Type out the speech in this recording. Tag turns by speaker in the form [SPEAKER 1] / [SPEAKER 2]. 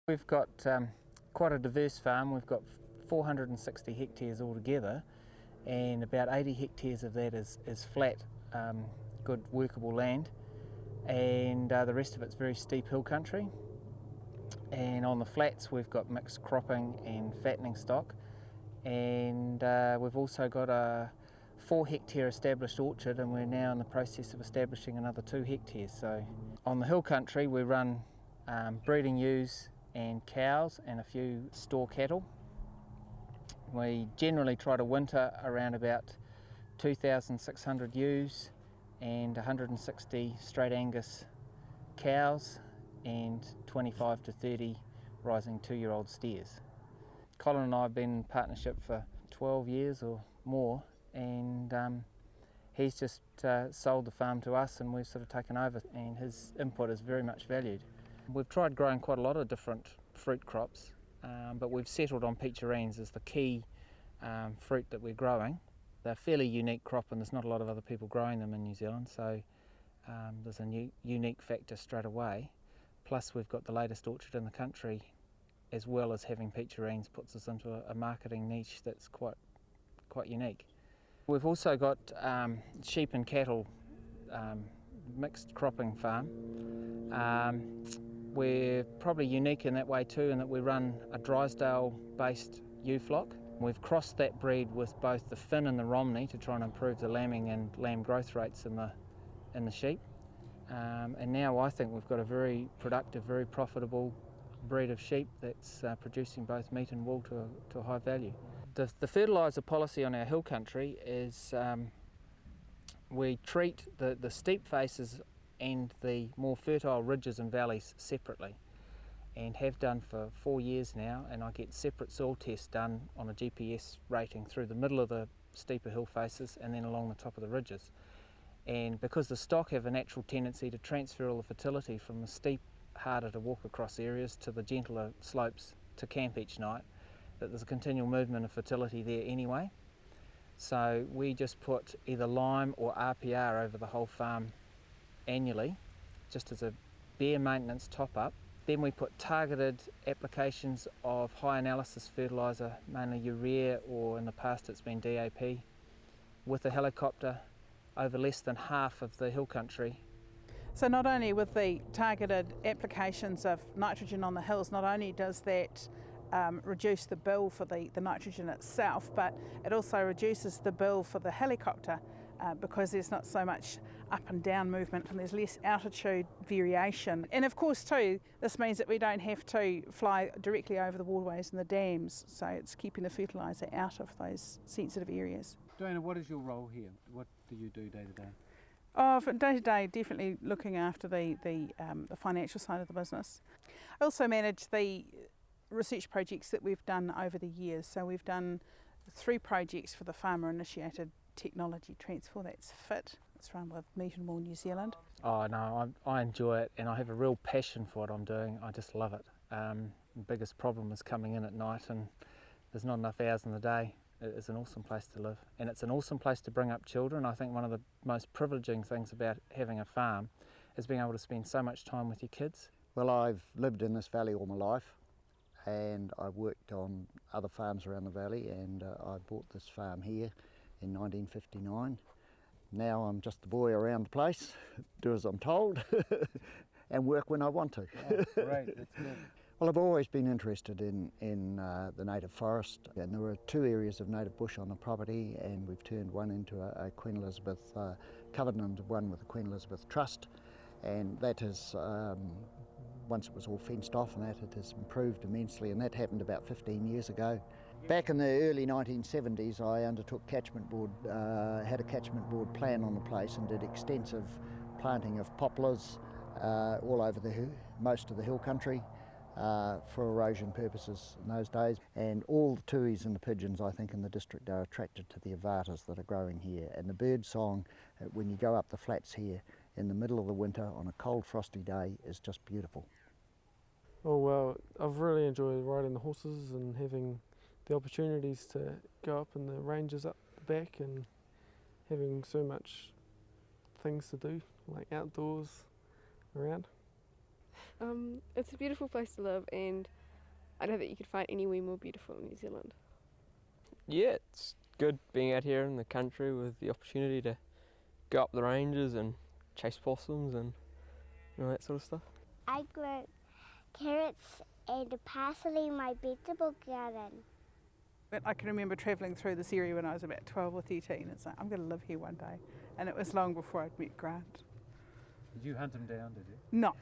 [SPEAKER 1] We've got quite a diverse farm. We've got 460 hectares altogether, and about 80 hectares of that is flat, good workable land, and the rest of it's very steep hill country. And on the flats we've got mixed cropping and fattening stock, and we've also got a 4 hectare established orchard, and we're now in the process of establishing another 2 hectares. So on the hill country we run breeding ewes and cows and a few store cattle. We generally try to winter around about 2,600 ewes and 160 straight Angus cows and 25 to 30 rising 2-year-old steers. Colin and I have been in partnership for 12 years or more, and he's just sold the farm to us and we've sort of taken over, and his input is very much valued. We've tried growing quite a lot of different fruit crops, but we've settled on peacherines as the key fruit that we're growing. They're a fairly unique crop and there's not a lot of other people growing them in New Zealand, so there's a unique factor straight away. Plus we've got the latest orchard in the country, as well as having peacherines puts us into a marketing niche that's quite unique. We've also got sheep and cattle mixed cropping farm. We're probably unique in that way too, in that we run a Drysdale-based ewe flock. We've crossed that breed with both the Finn and the Romney to try and improve the lambing and lamb growth rates in the sheep. And now I think we've got a very productive, very profitable breed of sheep that's producing both meat and wool to a high value. The fertiliser policy on our hill country is we treat the steep faces and the more fertile ridges and valleys separately, and have done for 4 years now, and I get separate soil tests done on a GPS rating through the middle of the steeper hill faces and then along the top of the ridges. And because the stock have a natural tendency to transfer all the fertility from the steep, harder to walk across areas to the gentler slopes to camp each night, that there's a continual movement of fertility there anyway. So we just put either lime or RPR over the whole farm annually, just as a bare maintenance top-up. Then we put targeted applications of high analysis fertiliser, mainly urea, or in the past it's been DAP, with a helicopter over less than half of the hill country.
[SPEAKER 2] So not only with the targeted applications of nitrogen on the hills, not only does that reduce the bill for the nitrogen itself, but it also reduces the bill for the helicopter because there's not so much up and down movement and there's less altitude variation. And of course too, this means that we don't have to fly directly over the waterways and the dams, so it's keeping the fertiliser out of those sensitive areas.
[SPEAKER 3] Diana, what is your role here? What do you do day to day?
[SPEAKER 2] For day to day, definitely looking after the financial side of the business. I also manage the research projects that we've done over the years. So we've done 3 projects for the Farmer Initiated Technology Transfer. That's FIT. It's run with Meat and Wool New Zealand.
[SPEAKER 1] Oh no, I enjoy it and I have a real passion for what I'm doing. I just love it. The biggest problem is coming in at night and there's not enough hours in the day. It's an awesome place to live, and it's an awesome place to bring up children. I think one of the most privileging things about having a farm is being able to spend so much time with your kids.
[SPEAKER 4] Well, I've lived in this valley all my life, and I worked on other farms around the valley, and I bought this farm here in 1959. Now I'm just the boy around the place, do as I'm told, and work when I want to.
[SPEAKER 3] Oh, great, that's good.
[SPEAKER 4] Well, I've always been interested in the native forest, and there were 2 areas of native bush on the property, and we've turned one into a Queen Elizabeth Covenant, one with the Queen Elizabeth Trust, and that has, once it was all fenced off and that, it has improved immensely, and that happened about 15 years ago. Back in the early 1970s, I undertook catchment board, had a catchment board plan on the place and did extensive planting of poplars all over most of the hill country. For erosion purposes in those days, and all the tuis and the pigeons I think in the district are attracted to the avatas that are growing here, and the bird song when you go up the flats here in the middle of the winter on a cold frosty day is just beautiful.
[SPEAKER 5] Oh well, I've really enjoyed riding the horses and having the opportunities to go up in the ranges up the back and having so much things to do, like outdoors around.
[SPEAKER 6] It's a beautiful place to live, and I don't think you could find anywhere more beautiful in New Zealand.
[SPEAKER 7] Yeah, it's good being out here in the country with the opportunity to go up the ranges and chase possums and all that sort of stuff.
[SPEAKER 8] I grow carrots and parsley in my vegetable garden.
[SPEAKER 2] But I can remember travelling through this area when I was about 12 or 13. It's like, I'm going to live here one day. And it was long before I'd met Grant.
[SPEAKER 3] Did you hunt him down, did you?
[SPEAKER 2] No.